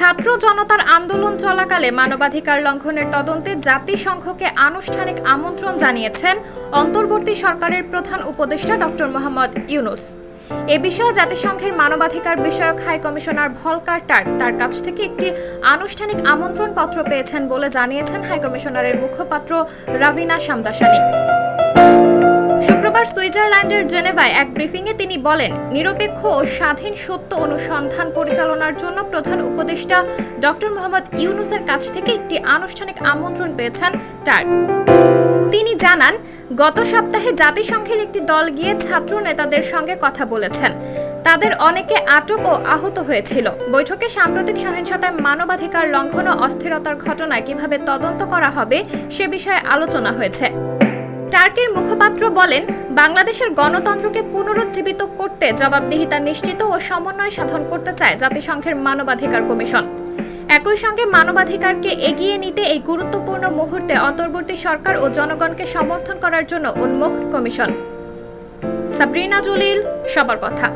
ছাত্র জনতার আন্দোলন চলাকালে মানবাধিকার লঙ্ঘনের তদন্তে জাতিসংঘকে আনুষ্ঠানিক আমন্ত্রণ জানিয়েছেন অন্তর্বর্তী সরকারের প্রধান উপদেষ্টা ডক্টর মোহাম্মদ ইউনুস। এ বিষয়ে জাতিসংঘের মানবাধিকার বিষয়ক হাই কমিশনার ভলকার টার্ক তার কাছ থেকে একটি আনুষ্ঠানিক আমন্ত্রণপত্র পেয়েছেন বলে জানিয়েছেন হাই কমিশনারের মুখপাত্র রাভিনা শামদাসানি। শুক্রবার সুইজারল্যান্ডের জেনেভায় এক ব্রিফিংয়ে তিনি বলেন, নিরপেক্ষ ও স্বাধীন সত্য অনুসন্ধান পরিচালনার জন্য প্রধান উপদেষ্টা ডক্টর মোহাম্মদ ইউনুসের কাছ থেকে একটি আনুষ্ঠানিক আমন্ত্রণ পেয়েছেন টার্ক। তিনি জানান, গত সপ্তাহে জাতিসংঘের একটি দল গিয়ে ছাত্র নেতাদের সঙ্গে কথা বলেছেন। তাদের অনেকে আটক ও আহত হয়েছিল। বৈঠকে সাম্প্রতিক সহিংসতায় মানবাধিকার লঙ্ঘন ও অস্থিরতার ঘটনায় কিভাবে তদন্ত করা হবে সে বিষয়ে আলোচনা হয়েছে। টার্কির মুখপাত্র বলেন, বাংলাদেশের গণতন্ত্রকে পুনরুজ্জীবিত করতে জবাবদিহিতা নিশ্চিত ও সমন্বয় সাধন করতে চায় জাতিসংঘের মানবাধিকার কমিশন। একই সঙ্গে মানবাধিকারকে এগিয়ে নিতে এই গুরুত্বপূর্ণ মুহূর্তে অন্তর্বর্তী সরকার ও জনগণকে সমর্থন করার জন্য উন্মুখ কমিশন। সাবরিনা জলিল, সবার কথা।